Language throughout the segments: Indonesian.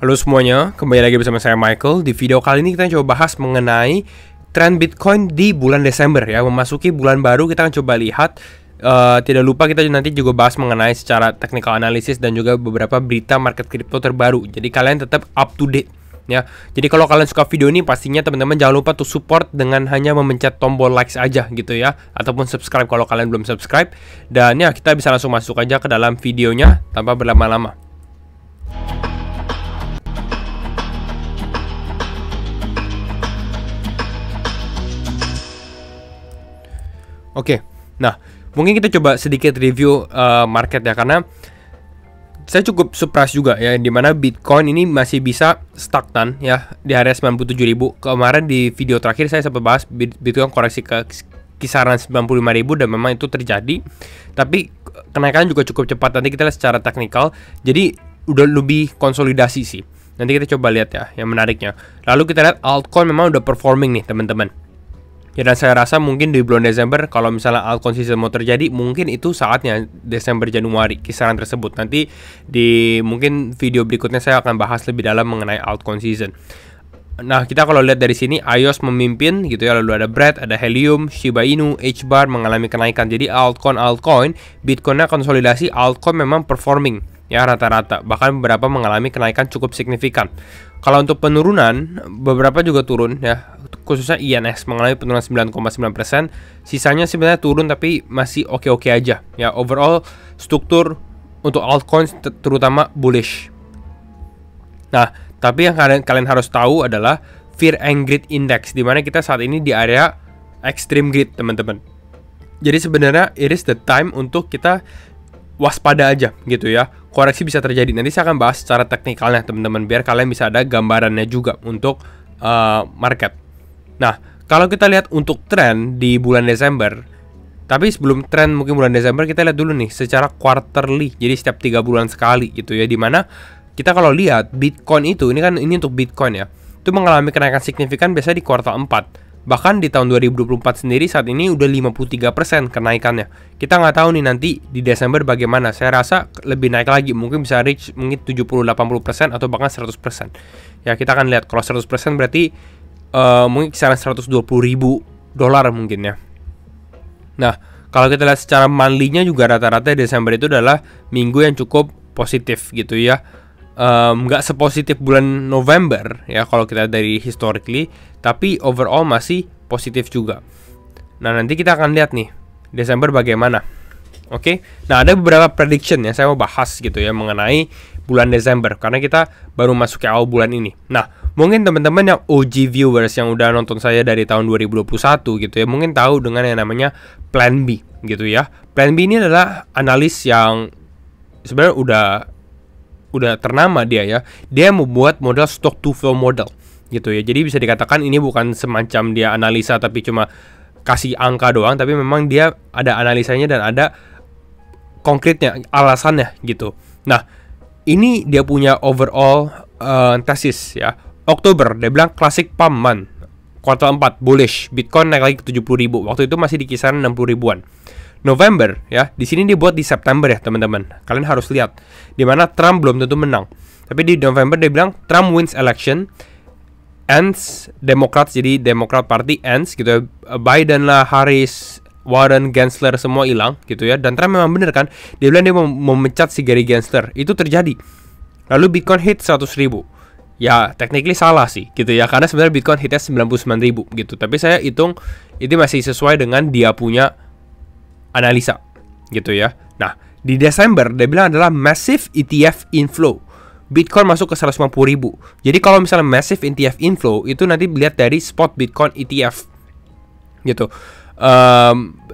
Halo semuanya, kembali lagi bersama saya Michael. Di video kali ini kita coba bahas mengenai tren Bitcoin di bulan Desember ya. Memasuki bulan baru kita akan coba lihat. Tidak lupa kita nanti juga bahas mengenai secara technical analysis dan juga beberapa berita market crypto terbaru. Jadi kalian tetap up to date ya. Jadi kalau kalian suka video ini pastinya teman-teman jangan lupa tuh support dengan hanya memencet tombol likes aja gitu ya, ataupun subscribe kalau kalian belum subscribe. Dan ya kita bisa langsung masuk aja ke dalam videonya tanpa berlama-lama. Oke, nah mungkin kita coba sedikit review market ya, karena saya cukup surprise juga ya, dimana Bitcoin ini masih bisa stagnan ya di area 97.000. Kemarin di video terakhir saya sempat bahas Bitcoin koreksi ke kisaran 95.000 dan memang itu terjadi. Tapi kenaikan juga cukup cepat, nanti kita lihat secara teknikal. Jadi udah lebih konsolidasi sih. Nanti kita coba lihat ya yang menariknya. Lalu kita lihat altcoin memang udah performing nih teman-teman. Ya, dan saya rasa mungkin di bulan Desember kalau misalnya altcoin season mau terjadi, mungkin itu saatnya Desember Januari kisaran tersebut. Nanti di mungkin video berikutnya saya akan bahas lebih dalam mengenai altcoin season. Nah, kita kalau lihat dari sini iOS memimpin gitu ya, lalu ada Bread, ada Helium, Shiba Inu, HBAR mengalami kenaikan. Jadi altcoin, Bitcoinnya konsolidasi, altcoin memang performing ya rata-rata, bahkan beberapa mengalami kenaikan cukup signifikan. Kalau untuk penurunan, beberapa juga turun ya, khususnya INX mengalami penurunan 9,9%. Sisanya sebenarnya turun tapi masih oke-oke aja ya. Overall struktur untuk altcoins terutama bullish. Nah, tapi yang kalian harus tahu adalah Fear and Greed Index, dimana kita saat ini di area extreme greed teman-teman. Jadi sebenarnya it is the time untuk kita waspada aja gitu ya. Koreksi bisa terjadi. Nanti saya akan bahas secara teknikalnya teman-teman, biar kalian bisa ada gambarannya juga untuk market. Nah, kalau kita lihat untuk tren di bulan Desember, tapi sebelum tren mungkin bulan Desember, kita lihat dulu nih secara quarterly. Jadi setiap 3 bulan sekali gitu ya, dimana kita kalau lihat Bitcoin itu, ini untuk Bitcoin ya, itu mengalami kenaikan signifikan biasanya di kuartal 4. Bahkan di tahun 2024 sendiri saat ini udah 53% kenaikannya. Kita nggak tahu nih nanti di Desember bagaimana. Saya rasa lebih naik lagi, mungkin bisa reach mungkin 70-80% atau bahkan 100%. Ya, kita akan lihat. Kalau 100% berarti mungkin kisaran $120.000 mungkin ya. Nah, kalau kita lihat secara monthly-nya juga rata-rata Desember itu adalah minggu yang cukup positif gitu ya. Nggak sepositif bulan November ya kalau kita dari historically, tapi overall masih positif juga. Nah, nanti kita akan lihat nih Desember bagaimana. Oke. Nah, ada beberapa prediction ya saya mau bahas gitu ya mengenai bulan Desember, karena kita baru masuk ke awal bulan ini. Nah, mungkin teman-teman yang OG viewers yang udah nonton saya dari tahun 2021 gitu ya, mungkin tahu dengan yang namanya Plan B gitu ya. Plan B ini adalah analis yang sebenarnya udah ternama dia ya. Dia membuat model stock to flow model gitu ya. Jadi bisa dikatakan ini bukan semacam dia analisa tapi cuma kasih angka doang, tapi memang dia ada analisanya dan ada konkretnya, alasannya gitu. Nah, ini dia punya overall thesis ya. Oktober dia bilang classic pump month. Kuartal 4 bullish, Bitcoin naik lagi ke 70.000. Waktu itu masih di kisaran 60 ribuan. November ya, di sini dibuat di September ya teman-teman. Kalian harus lihat, dimana Trump belum tentu menang. Tapi di November dia bilang Trump wins election, ends Democrats, jadi Democrat Party ends gitu ya. Biden lah, Harris, Warren, Gensler semua hilang gitu ya. Dan Trump memang bener kan, dia bilang dia mau memecat si Gary Gensler. Itu terjadi. Lalu Bitcoin hit 100.000. Ya, technically salah sih gitu ya, karena sebenarnya Bitcoin hitnya 99.000 gitu. Tapi saya hitung itu masih sesuai dengan dia punya analisa gitu ya. Nah, di Desember dia bilang adalah massive ETF inflow. Bitcoin masuk ke 150.000. Jadi kalau misalnya massive ETF inflow itu nanti dilihat dari spot Bitcoin ETF gitu.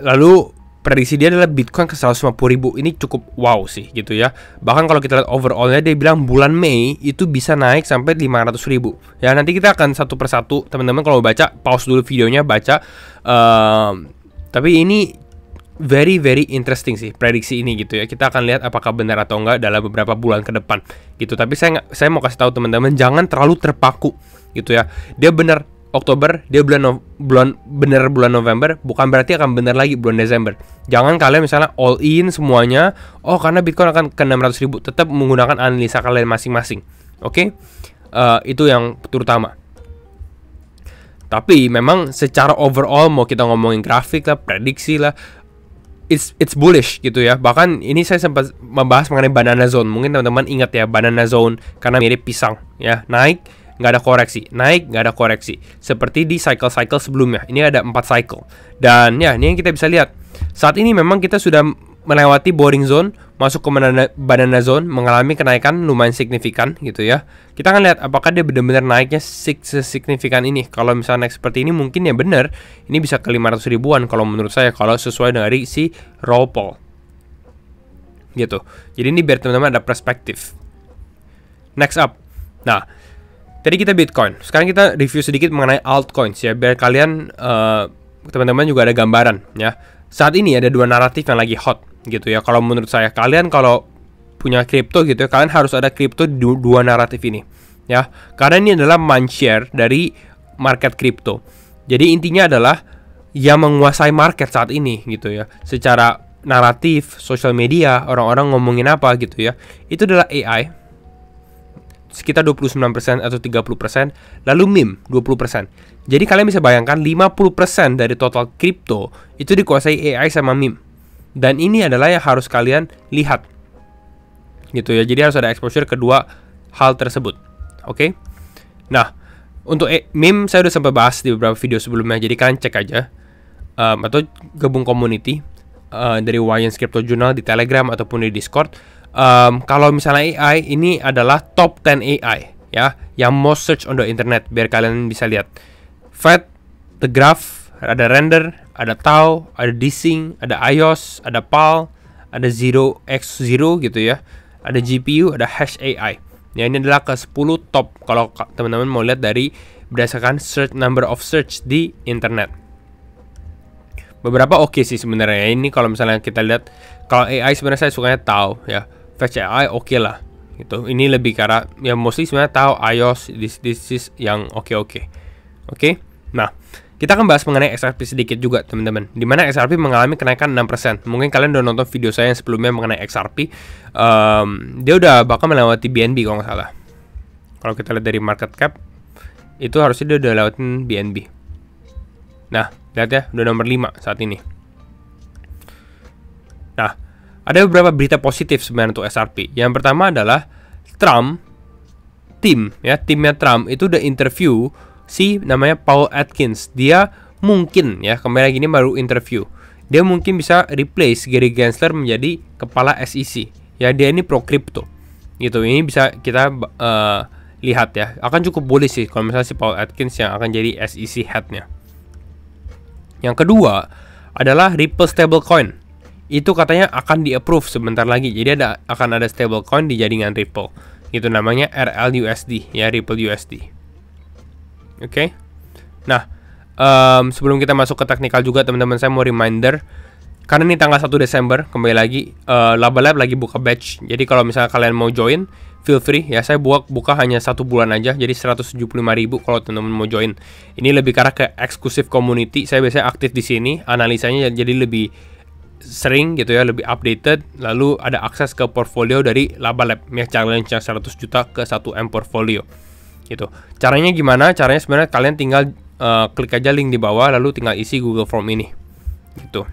Lalu prediksi dia adalah Bitcoin ke 150.000. Ini cukup wow sih gitu ya. Bahkan kalau kita lihat overallnya dia bilang bulan Mei itu bisa naik sampai 500.000. Ya, nanti kita akan satu persatu teman-teman kalau baca, pause dulu videonya, baca. Tapi ini very interesting sih prediksi ini gitu ya. Kita akan lihat apakah benar atau enggak dalam beberapa bulan ke depan gitu. Tapi saya mau kasih tahu teman-teman, jangan terlalu terpaku gitu ya. Dia benar Oktober, dia bulan November, bukan berarti akan benar lagi bulan Desember. Jangan kalian misalnya all in semuanya, oh karena Bitcoin akan ke 600.000, tetap menggunakan analisa kalian masing-masing Oke, itu yang terutama. Tapi memang secara overall mau kita ngomongin grafik lah, prediksi lah, it's bullish gitu ya. Bahkan ini saya sempat membahas mengenai banana zone. Mungkin teman-teman ingat ya, banana zone karena mirip pisang ya. Naik nggak ada koreksi, naik nggak ada koreksi. Seperti di cycle-cycle sebelumnya. Ini ada 4 cycle. Dan ya, ini yang kita bisa lihat. Saat ini memang kita sudah melewati boring zone, masuk ke banana zone, mengalami kenaikan lumayan signifikan gitu ya. Kita akan lihat apakah dia benar-benar naiknya signifikan ini. Kalau misalnya naik seperti ini mungkin ya benar, ini bisa ke 500 ribuan kalau menurut saya, kalau sesuai dari si raw poll gitu. Jadi ini biar teman-teman ada perspektif. Next up. Nah, tadi kita Bitcoin. Sekarang kita review sedikit mengenai altcoins ya, biar kalian teman-teman juga ada gambaran ya. Saat ini ada 2 naratif yang lagi hot gitu ya. Kalau menurut saya, kalian kalau punya kripto gitu ya, kalian harus ada kripto di 2 naratif ini ya. Karena ini adalah mindshare dari market kripto. Jadi intinya adalah yang menguasai market saat ini gitu ya. Secara naratif, sosial media, orang-orang ngomongin apa gitu ya. Itu adalah AI sekitar 29% atau 30%, lalu meme 20%. Jadi kalian bisa bayangkan 50% dari total kripto itu dikuasai AI sama meme. Dan ini adalah yang harus kalian lihat. Gitu ya. Jadi harus ada exposure kedua hal tersebut. Oke. Nah, untuk meme saya udah sempat bahas di beberapa video sebelumnya. Jadi kalian cek aja atau gabung community dari Wayans Crypto Journal di Telegram ataupun di Discord. Kalau misalnya AI, ini adalah top 10 AI ya, yang most search on the internet, biar kalian bisa lihat. Fed, The Graph, ada Render, ada Tau, ada Desync, ada iOS, ada PAL, ada 0x0 gitu ya, ada GPU, ada Hash AI. Ya, ini adalah ke 10 top kalau teman-teman mau lihat dari berdasarkan search number of search di internet. Beberapa oke sih sebenarnya. Ini kalau misalnya kita lihat, kalau AI sebenarnya saya sukanya Tau ya. Fetch AI oke lah gitu. Ini lebih karena ya mostly sebenarnya tahu iOS this is yang oke. Nah, kita akan bahas mengenai XRP sedikit juga teman-teman. Dimana XRP mengalami kenaikan 6%. Mungkin kalian udah nonton video saya yang sebelumnya mengenai XRP. Dia udah bakal melewati BNB kalau nggak salah. Kalau kita lihat dari market cap, itu harusnya dia udah lewatin BNB. Nah, lihat ya, udah nomor 5 saat ini. Nah, ada beberapa berita positif sebenarnya untuk XRP. Yang pertama adalah timnya Trump itu udah interview si namanya Paul Atkins. Dia mungkin ya, kembali lagi ini baru interview. Dia mungkin bisa replace Gary Gensler menjadi kepala SEC. Ya, dia ini pro crypto. Gitu. Ini bisa kita lihat ya. Akan cukup boleh sih kalau misalnya si Paul Atkins yang akan jadi SEC head-nya. Yang kedua adalah Ripple stablecoin. Itu katanya akan di-approve sebentar lagi. Jadi akan ada stablecoin di jaringan Ripple. Itu namanya RLUSD ya, Ripple USD. Oke. Nah, sebelum kita masuk ke teknikal juga teman-teman, saya mau reminder karena ini tanggal 1 Desember, kembali lagi Laba Lab lagi buka batch. Jadi kalau misalnya kalian mau join, feel free ya. Saya buka hanya 1 bulan aja, jadi 175.000 kalau teman-teman mau join. Ini lebih karena ke eksklusif community. Saya biasanya aktif di sini, analisanya jadi lebih sering gitu ya, lebih updated. Lalu ada akses ke portfolio dari Laba Lab ya, challenge yang 100 juta ke 1M portfolio gitu. Caranya gimana? Caranya sebenarnya kalian tinggal klik aja link di bawah, lalu tinggal isi Google Form ini gitu.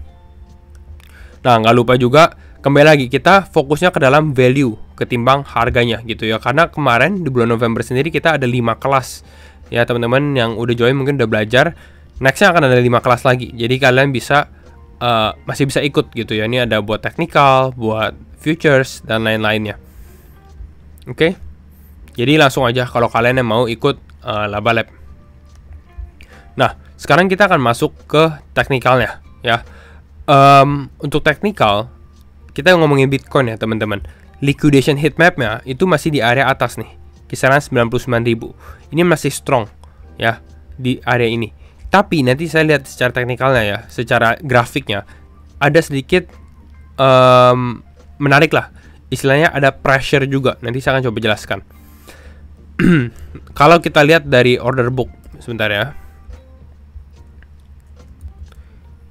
Nah, nggak lupa juga, kembali lagi kita fokusnya ke dalam value ketimbang harganya gitu ya. Karena kemarin di bulan November sendiri kita ada 5 kelas ya, teman-teman yang udah join mungkin udah belajar. Nextnya akan ada 5 kelas lagi. Jadi kalian bisa masih bisa ikut gitu ya. Ini ada buat technical, buat futures dan lain-lainnya. Oke. Jadi langsung aja kalau kalian yang mau ikut Laba Lab. Nah, sekarang kita akan masuk ke teknikalnya ya. Untuk teknikal kita ngomongin Bitcoin ya teman-teman. Liquidation heat map-nya itu masih di area atas nih, kisaran 99.000. Ini masih strong ya di area ini. Tapi nanti saya lihat secara teknikalnya ya, secara grafiknya ada sedikit menarik lah. Istilahnya ada pressure juga. Nanti saya akan coba jelaskan. Kalau kita lihat dari order book sebentar ya.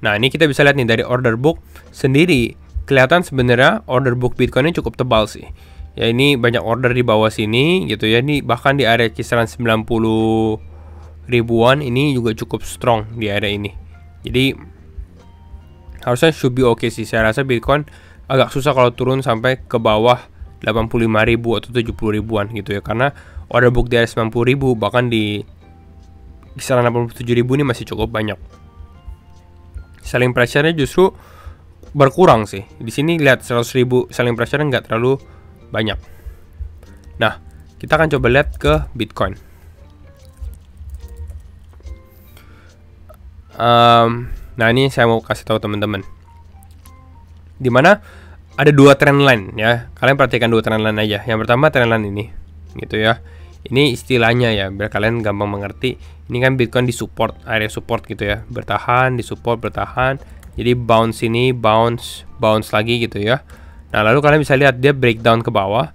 Nah, ini kita bisa lihat nih dari order book sendiri, kelihatan sebenarnya order book Bitcoin ini cukup tebal sih. Ya ini banyak order di bawah sini gitu ya. Ini bahkan di area kisaran 90 ribuan ini juga cukup strong di area ini. Jadi harusnya should be okay sih. Saya rasa Bitcoin agak susah kalau turun sampai ke bawah 85.000 atau 70 ribuan gitu ya. Karena order book di area 90 ribu, bahkan di kisaran 87 ribu ini masih cukup banyak. Selling pressure-nya justru berkurang sih. Di sini lihat 100 ribu selling pressure-nya nggak terlalu banyak. Nah, kita akan coba lihat ke Bitcoin. Nah, ini saya mau kasih tahu teman-teman. Dimana ada dua trend line ya. Kalian perhatikan dua trend line aja. Yang pertama trend line ini, gitu ya. Ini istilahnya ya, biar kalian gampang mengerti. Ini kan Bitcoin di support, area support gitu ya. Bertahan, di support, bertahan. Jadi bounce ini, bounce lagi gitu ya. Nah, lalu kalian bisa lihat dia breakdown ke bawah,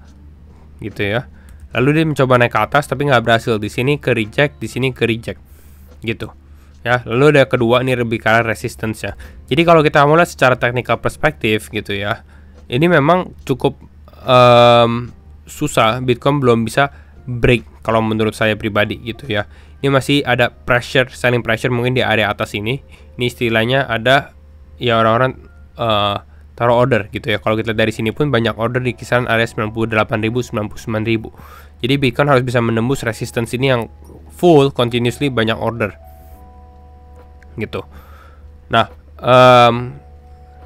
gitu ya. Lalu dia mencoba naik ke atas, tapi nggak berhasil. Di sini ke reject, di sini ke reject, gitu. Ya, lalu ada kedua ini lebih ke arah resistance-nya. Jadi kalau kita mau lihat secara technical perspektif, gitu ya, ini memang cukup susah. Bitcoin belum bisa break kalau menurut saya pribadi, gitu ya. Ini masih ada pressure, selling pressure mungkin di area atas ini. Ini istilahnya ada ya orang-orang taruh order gitu ya. Kalau kita dari sini pun banyak order di kisaran area 98.000, 99.000. Jadi Bitcoin harus bisa menembus resistance ini yang full continuously banyak order gitu. Nah,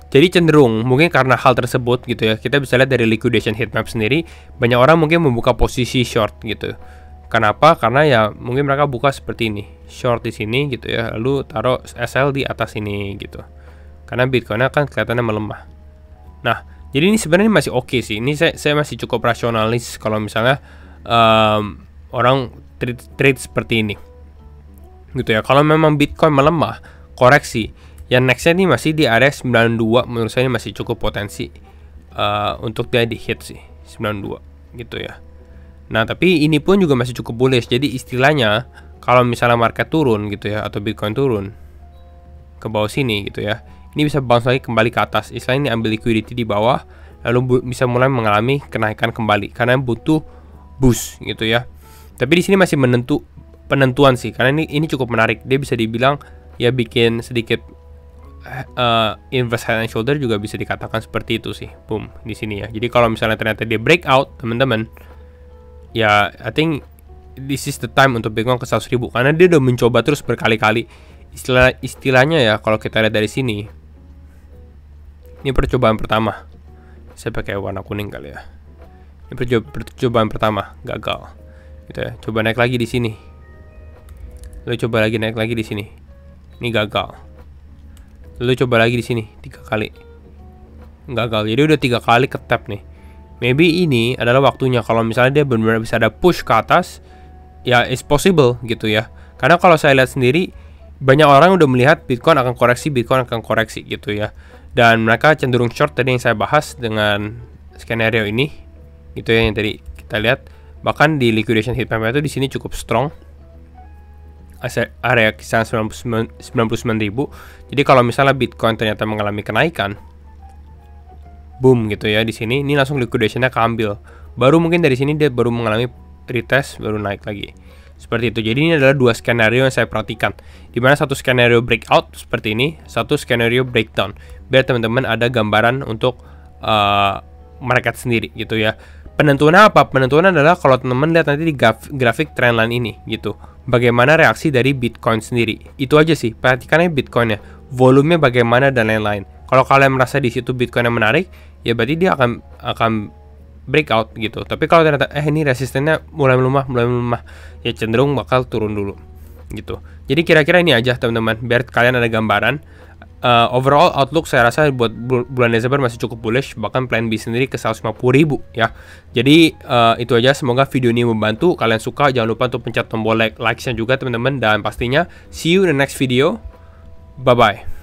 jadi cenderung mungkin karena hal tersebut gitu ya, kita bisa lihat dari liquidation heat map sendiri, banyak orang mungkin membuka posisi short gitu. Kenapa? Karena ya mungkin mereka buka seperti ini, short di sini gitu ya, lalu taruh SL di atas ini gitu. Karena Bitcoinnya kan kelihatannya melemah. Nah, jadi ini sebenarnya masih oke sih. Ini saya masih cukup rasionalis kalau misalnya orang trade seperti ini, gitu ya. Kalau memang Bitcoin melemah, koreksi, yang nextnya ini masih di area 92. Menurut saya ini masih cukup potensi untuk dia di hit sih 92, gitu ya. Nah, tapi ini pun juga masih cukup bullish. Jadi istilahnya kalau misalnya market turun gitu ya, atau Bitcoin turun ke bawah sini gitu ya, ini bisa bounce lagi kembali ke atas. Istilahnya ini ambil liquidity di bawah, lalu bisa mulai mengalami kenaikan kembali karena butuh boost gitu ya. Tapi di sini masih penentuan sih, karena ini cukup menarik. Dia bisa dibilang ya bikin sedikit inverse head and shoulder juga bisa dikatakan seperti itu sih. Boom di sini ya. Jadi kalau misalnya ternyata dia breakout, teman-teman, ya I think this is the time untuk Bitcoin ke 100.000 karena dia udah mencoba terus berkali-kali. Istilahnya ya kalau kita lihat dari sini, ini percobaan pertama. Saya pakai warna kuning kali ya. Ini percobaan pertama gagal. Gitu ya. Coba naik lagi di sini. Lalu coba lagi naik lagi di sini. Ini gagal. Lalu coba lagi di sini 3 kali. Gagal. Jadi udah 3 kali ke tap nih. Maybe ini adalah waktunya kalau misalnya dia benar-benar bisa ada push ke atas, ya it's possible gitu ya. Karena kalau saya lihat sendiri banyak orang udah melihat Bitcoin akan koreksi gitu ya. Dan mereka cenderung short tadi yang saya bahas dengan skenario ini gitu ya, yang tadi kita lihat. Bahkan di liquidation heat map itu di sini cukup strong. Area kisaran 99.000. Jadi kalau misalnya Bitcoin ternyata mengalami kenaikan, boom gitu ya di sini, ini langsung liquidationnya keambil. Baru mungkin dari sini dia baru mengalami retest, baru naik lagi. Seperti itu. Jadi ini adalah dua skenario yang saya perhatikan. Dimana satu skenario breakout seperti ini, satu skenario breakdown. Biar teman-teman ada gambaran untuk market sendiri gitu ya. Penentuannya apa? Penentuannya adalah kalau teman-teman lihat nanti di grafik trendline ini gitu. Bagaimana reaksi dari Bitcoin sendiri. Itu aja sih. Perhatikannya Bitcoinnya, volumenya bagaimana dan lain-lain. Kalau kalian merasa di situ Bitcoin yang menarik, ya berarti dia akan breakout gitu. Tapi kalau ternyata ini resistennya mulai melemah, ya cenderung bakal turun dulu gitu. Jadi kira-kira ini aja teman-teman, biar kalian ada gambaran. Overall outlook saya rasa buat bulan Desember masih cukup bullish, bahkan plan B sendiri ke 150.000 ya. Jadi itu aja, semoga video ini membantu. Kalian suka jangan lupa untuk pencet tombol like-nya juga teman-teman, dan pastinya see you in the next video. Bye bye.